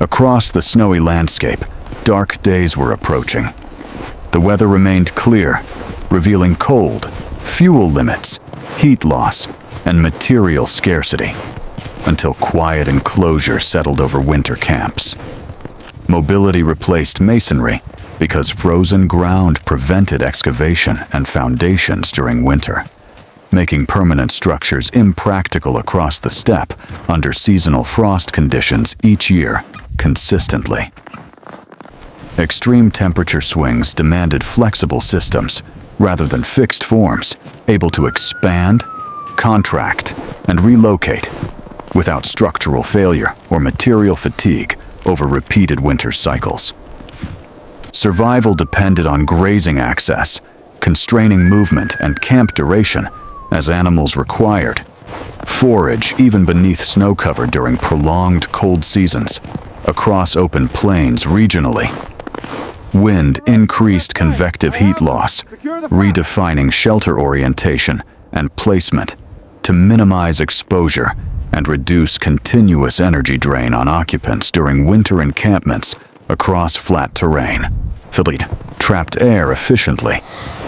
Across the snowy landscape, dark days were approaching. The weather remained clear, revealing cold, fuel limits, heat loss, and material scarcity, until quiet enclosure settled over winter camps. Mobility replaced masonry because frozen ground prevented excavation and foundations during winter, making permanent structures impractical across the steppe under seasonal frost conditions each year consistently. Extreme temperature swings demanded flexible systems rather than fixed forms, able to expand, contract, and relocate without structural failure or material fatigue over repeated winter cycles. Survival depended on grazing access, constraining movement and camp duration as animals required forage even beneath snow cover during prolonged cold seasons across open plains regionally. Wind increased convective heat loss, redefining shelter orientation and placement to minimize exposure and reduce continuous energy drain on occupants during winter encampments across flat terrain. Filtered trapped air efficiently,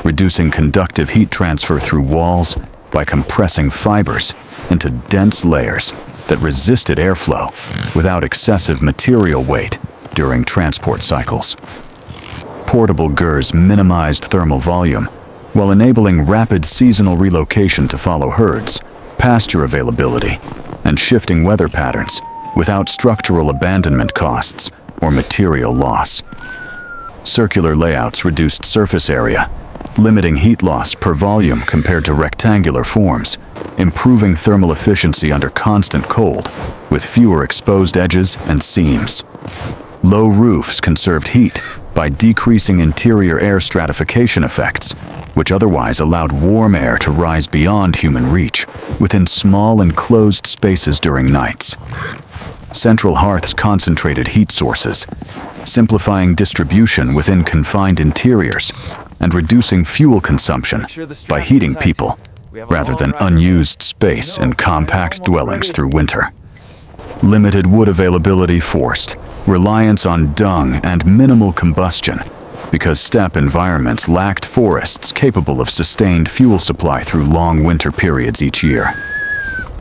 reducing conductive heat transfer through walls by compressing fibers into dense layers that resisted airflow without excessive material weight during transport cycles. Portable GERs minimized thermal volume while enabling rapid seasonal relocation to follow herds, pasture availability, and shifting weather patterns without structural abandonment costs or material loss. Circular layouts reduced surface area, limiting heat loss per volume compared to rectangular forms, improving thermal efficiency under constant cold with fewer exposed edges and seams. Low roofs conserved heat by decreasing interior air stratification effects, which otherwise allowed warm air to rise beyond human reach within small enclosed spaces during nights. Central hearths concentrated heat sources, simplifying distribution within confined interiors and reducing fuel consumption by heating people rather than unused space in compact dwellings through winter. Limited wood availability forced reliance on dung and minimal combustion because steppe environments lacked forests capable of sustained fuel supply through long winter periods each year.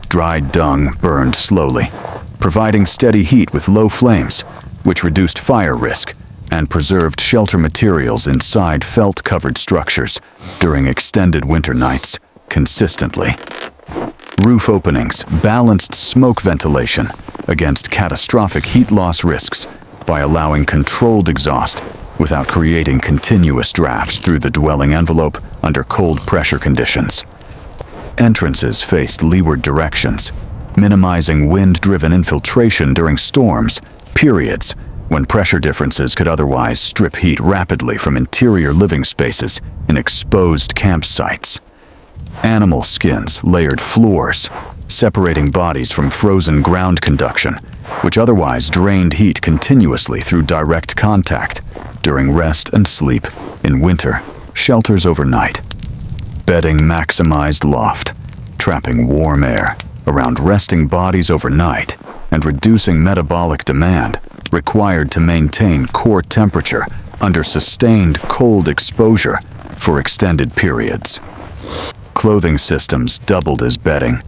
Dried dung burned slowly, providing steady heat with low flames, which reduced fire risk and preserved shelter materials inside felt-covered structures during extended winter nights consistently. Roof openings balanced smoke ventilation against catastrophic heat loss risks by allowing controlled exhaust without creating continuous drafts through the dwelling envelope under cold pressure conditions. Entrances faced leeward directions, minimizing wind-driven infiltration during storms, periods when pressure differences could otherwise strip heat rapidly from interior living spaces in exposed campsites. Animal skins layered floors, separating bodies from frozen ground conduction, which otherwise drained heat continuously through direct contact during rest and sleep in winter, shelters overnight. Bedding maximized loft, trapping warm air around resting bodies overnight and reducing metabolic demand required to maintain core temperature under sustained cold exposure for extended periods. Clothing systems doubled as bedding,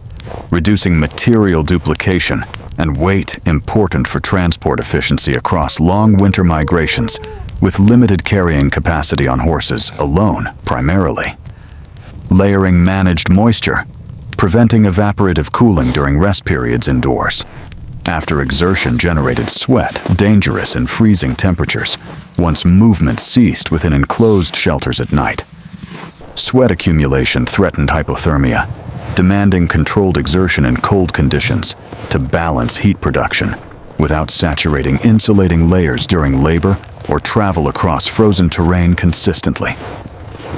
reducing material duplication and weight important for transport efficiency across long winter migrations with limited carrying capacity on horses alone primarily. Layering managed moisture, preventing evaporative cooling during rest periods indoors. After exertion generated sweat, dangerous in freezing temperatures, once movement ceased within enclosed shelters at night. Sweat accumulation threatened hypothermia, demanding controlled exertion in cold conditions to balance heat production without saturating insulating layers during labor or travel across frozen terrain consistently.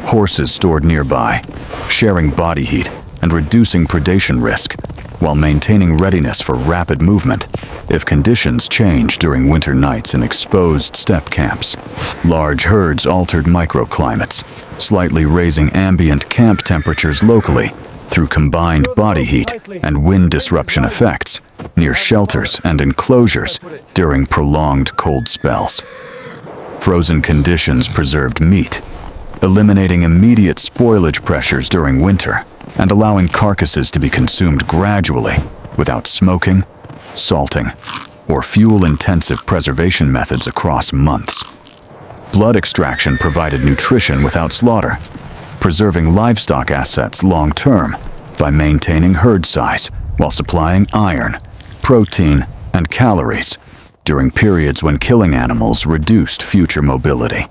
Horses stored nearby, sharing body heat and reducing predation risk while maintaining readiness for rapid movement if conditions change during winter nights in exposed steppe camps. Large herds altered microclimates, slightly raising ambient camp temperatures locally through combined body heat and wind disruption effects near shelters and enclosures during prolonged cold spells. Frozen conditions preserved meat, eliminating immediate spoilage pressures during winter and allowing carcasses to be consumed gradually without smoking, salting, or fuel-intensive preservation methods across months. Blood extraction provided nutrition without slaughter, preserving livestock assets long-term by maintaining herd size while supplying iron, protein, and calories during periods when killing animals reduced future mobility.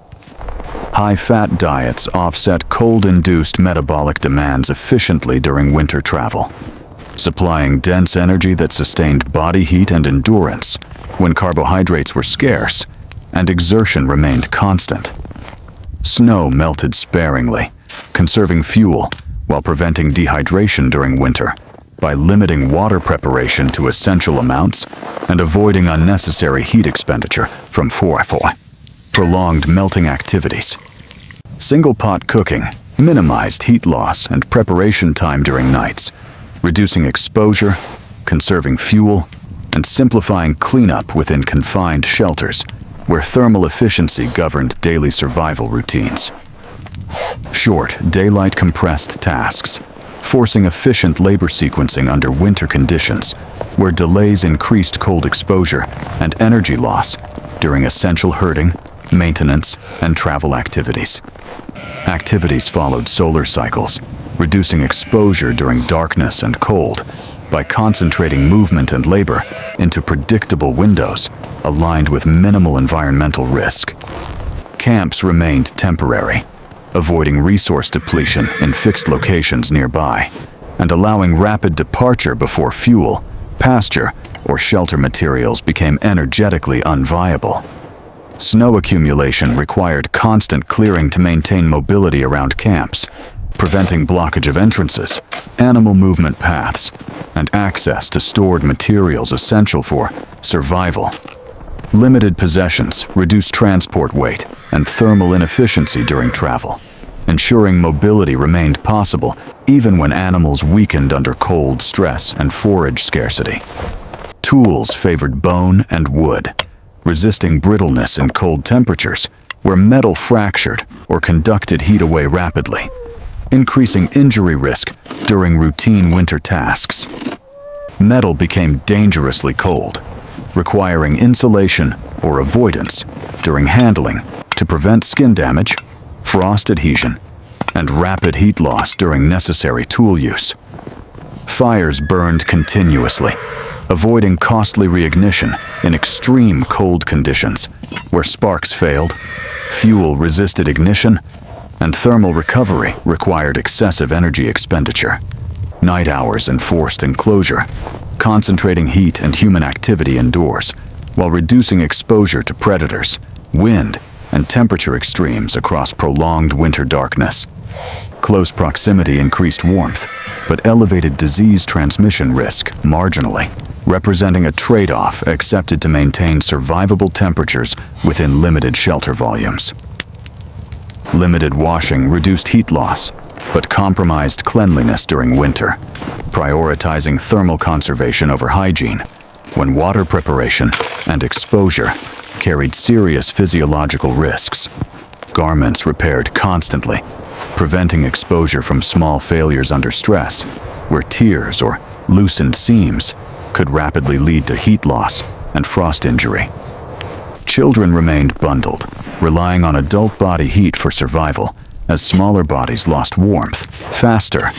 High-fat diets offset cold-induced metabolic demands efficiently during winter travel, supplying dense energy that sustained body heat and endurance when carbohydrates were scarce and exertion remained constant. Snow melted sparingly, conserving fuel while preventing dehydration during winter by limiting water preparation to essential amounts and avoiding unnecessary heat expenditure from prolonged melting activities. Single-pot cooking minimized heat loss and preparation time during nights, reducing exposure, conserving fuel, and simplifying cleanup within confined shelters where thermal efficiency governed daily survival routines. Short, daylight-compressed tasks, forcing efficient labor sequencing under winter conditions, where delays increased cold exposure and energy loss during essential herding, maintenance, and travel activities. Activities followed solar cycles, reducing exposure during darkness and cold by concentrating movement and labor into predictable windows aligned with minimal environmental risk. Camps remained temporary, avoiding resource depletion in fixed locations nearby, and allowing rapid departure before fuel, pasture, or shelter materials became energetically unviable. Snow accumulation required constant clearing to maintain mobility around camps, preventing blockage of entrances, animal movement paths, and access to stored materials essential for survival. Limited possessions reduced transport weight and thermal inefficiency during travel, ensuring mobility remained possible even when animals weakened under cold stress and forage scarcity. Tools favored bone and wood, resisting brittleness in cold temperatures where metal fractured or conducted heat away rapidly, increasing injury risk during routine winter tasks. Metal became dangerously cold, requiring insulation or avoidance during handling to prevent skin damage, frost adhesion, and rapid heat loss during necessary tool use. Fires burned continuously, avoiding costly reignition in extreme cold conditions where sparks failed, fuel resisted ignition, and thermal recovery required excessive energy expenditure. Night hours enforced enclosure, concentrating heat and human activity indoors, while reducing exposure to predators, wind, and temperature extremes across prolonged winter darkness. Close proximity increased warmth, but elevated disease transmission risk marginally, representing a trade-off accepted to maintain survivable temperatures within limited shelter volumes. Limited washing reduced heat loss, but compromised cleanliness during winter, prioritizing thermal conservation over hygiene, when water preparation and exposure carried serious physiological risks. Garments repaired constantly, preventing exposure from small failures under stress, where tears or loosened seams could rapidly lead to heat loss and frost injury. Children remained bundled, relying on adult body heat for survival, as smaller bodies lost warmth faster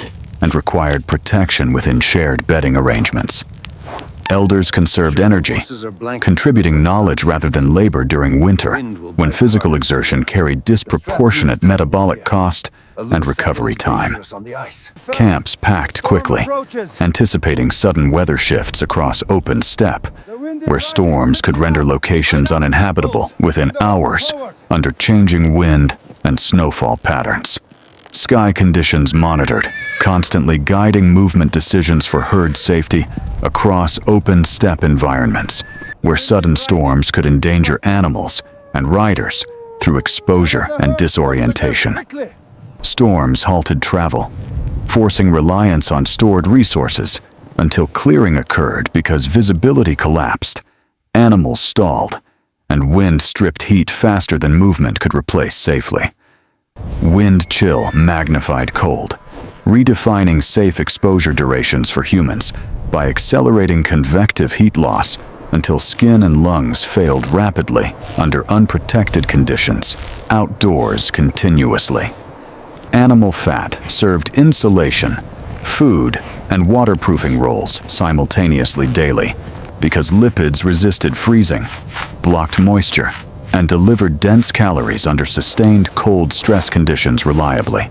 and required protection within shared bedding arrangements. Elders conserved energy, contributing knowledge rather than labor during winter, when physical exertion carried disproportionate metabolic cost and recovery time. Camps packed quickly, anticipating sudden weather shifts across open steppe, where storms could render locations uninhabitable within hours under changing wind and snowfall patterns. Sky conditions monitored, constantly guiding movement decisions for herd safety across open steppe environments, where sudden storms could endanger animals and riders through exposure and disorientation. Storms halted travel, forcing reliance on stored resources until clearing occurred because visibility collapsed, animals stalled, and wind stripped heat faster than movement could replace safely. Wind chill magnified cold, redefining safe exposure durations for humans by accelerating convective heat loss until skin and lungs failed rapidly under unprotected conditions, outdoors continuously. Animal fat served insulation, food, and waterproofing roles simultaneously daily because lipids resisted freezing, blocked moisture, and delivered dense calories under sustained cold stress conditions reliably.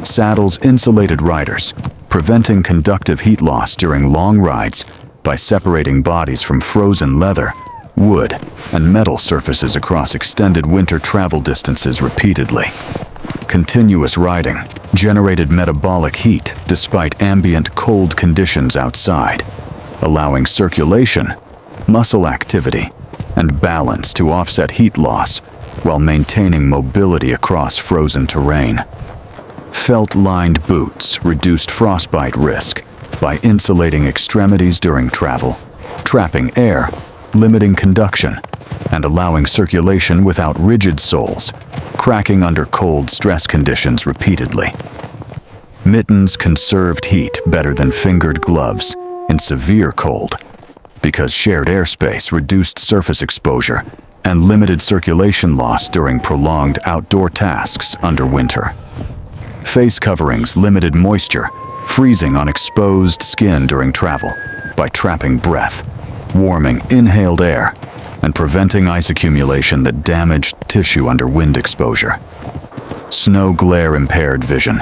Saddles insulated riders, preventing conductive heat loss during long rides by separating bodies from frozen leather, wood, and metal surfaces across extended winter travel distances repeatedly. Continuous riding generated metabolic heat despite ambient cold conditions outside, allowing circulation, muscle activity, and balance to offset heat loss while maintaining mobility across frozen terrain. Felt-lined boots reduced frostbite risk by insulating extremities during travel, trapping air, limiting conduction, and allowing circulation without rigid soles, cracking under cold stress conditions repeatedly. Mittens conserved heat better than fingered gloves in severe cold because shared airspace reduced surface exposure and limited circulation loss during prolonged outdoor tasks under winter. Face coverings limited moisture, freezing on exposed skin during travel by trapping breath, warming inhaled air, and preventing ice accumulation that damaged tissue under wind exposure. Snow glare impaired vision,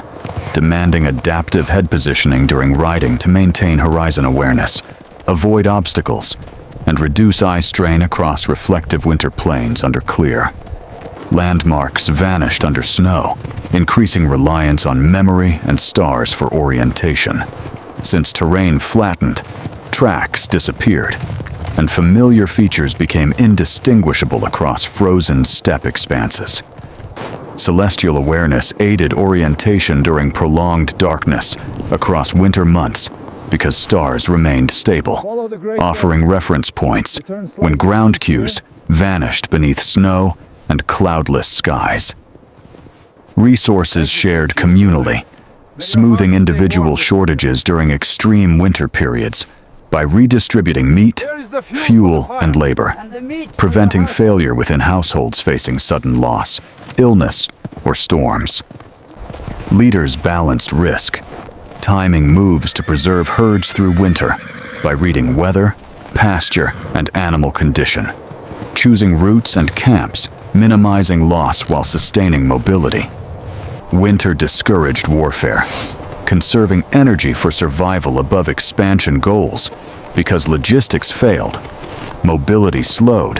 demanding adaptive head positioning during riding to maintain horizon awareness, avoid obstacles, and reduce eye strain across reflective winter plains under clear. Landmarks vanished under snow, increasing reliance on memory and stars for orientation. Since terrain flattened, tracks disappeared, and familiar features became indistinguishable across frozen steppe expanses. Celestial awareness aided orientation during prolonged darkness across winter months because stars remained stable, offering reference points when ground cues vanished beneath snow and cloudless skies. Resources shared communally, smoothing individual shortages during extreme winter periods by redistributing meat, fuel, and labor, preventing failure within households facing sudden loss, illness, or storms. Leaders balanced risk, timing moves to preserve herds through winter by reading weather, pasture, and animal condition, choosing routes and camps, minimizing loss while sustaining mobility. Winter discouraged warfare, conserving energy for survival above expansion goals because logistics failed, mobility slowed,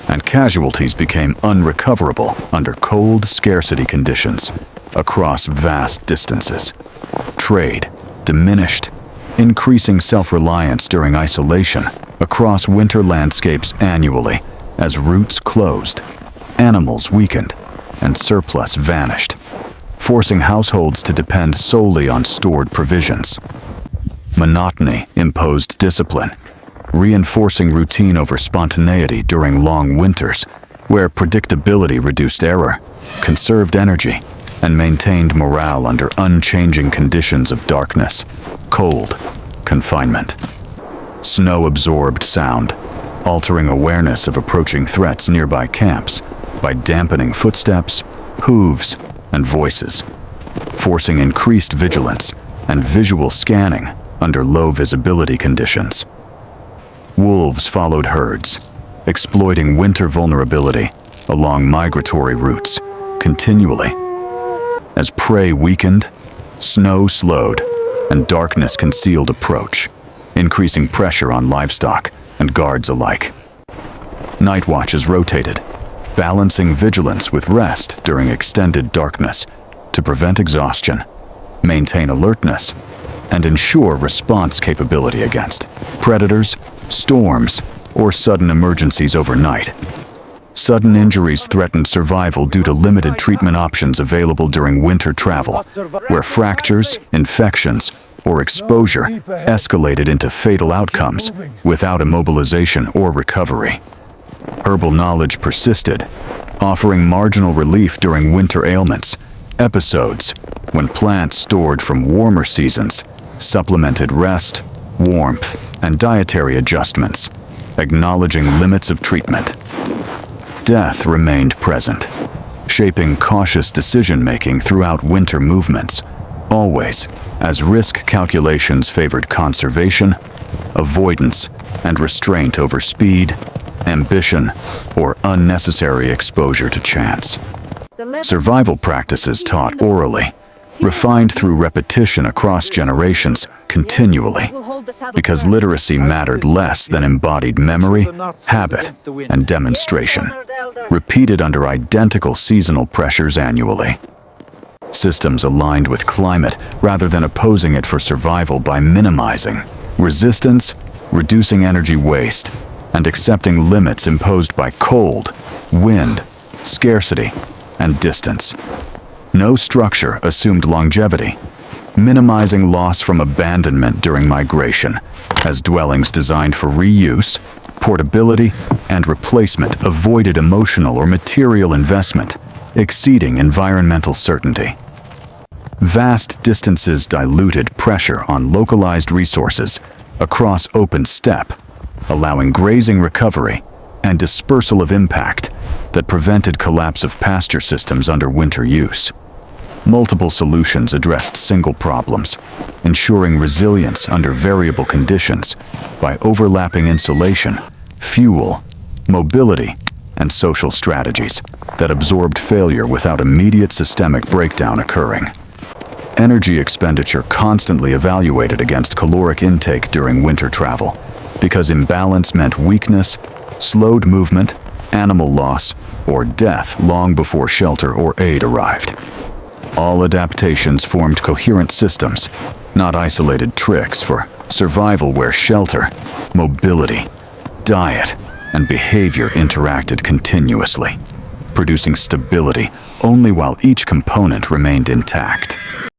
and casualties became unrecoverable under cold scarcity conditions across vast distances. Trade diminished, increasing self-reliance during isolation across winter landscapes annually as routes closed, animals weakened, and surplus vanished, forcing households to depend solely on stored provisions. Monotony imposed discipline, reinforcing routine over spontaneity during long winters, where predictability reduced error, conserved energy, and maintained morale under unchanging conditions of darkness, cold, confinement. Snow absorbed sound, altering awareness of approaching threats nearby camps by dampening footsteps, hooves, and voices, forcing increased vigilance and visual scanning under low visibility conditions. Wolves followed herds, exploiting winter vulnerability along migratory routes continually. As prey weakened, snow slowed, and darkness concealed approach, increasing pressure on livestock and guards alike. Night watches rotated, balancing vigilance with rest during extended darkness to prevent exhaustion, maintain alertness, and ensure response capability against predators, storms, or sudden emergencies overnight. Sudden injuries threatened survival due to limited treatment options available during winter travel, where fractures, infections, or exposure escalated into fatal outcomes without immobilization or recovery. Herbal knowledge persisted, offering marginal relief during winter ailments, episodes when plants stored from warmer seasons supplemented rest, warmth, and dietary adjustments, acknowledging limits of treatment. Death remained present, shaping cautious decision-making throughout winter movements, always as risk calculations favored conservation, avoidance, and restraint over speed, ambition, or unnecessary exposure to chance. Survival practices taught orally, refined through repetition across generations continually, because literacy mattered less than embodied memory, habit, and demonstration, repeated under identical seasonal pressures annually. Systems aligned with climate rather than opposing it for survival by minimizing resistance, reducing energy waste, and accepting limits imposed by cold, wind, scarcity, and distance. No structure assumed longevity, minimizing loss from abandonment during migration, as dwellings designed for reuse, portability, and replacement avoided emotional or material investment, exceeding environmental certainty. Vast distances diluted pressure on localized resources across open steppe, allowing grazing recovery and dispersal of impact that prevented collapse of pasture systems under winter use. Multiple solutions addressed single problems, ensuring resilience under variable conditions by overlapping insulation, fuel, mobility, and social strategies that absorbed failure without immediate systemic breakdown occurring. Energy expenditure constantly evaluated against caloric intake during winter travel, because imbalance meant weakness, slowed movement, animal loss, or death long before shelter or aid arrived. All adaptations formed coherent systems, not isolated tricks for survival where shelter, mobility, diet, and behavior interacted continuously, producing stability only while each component remained intact.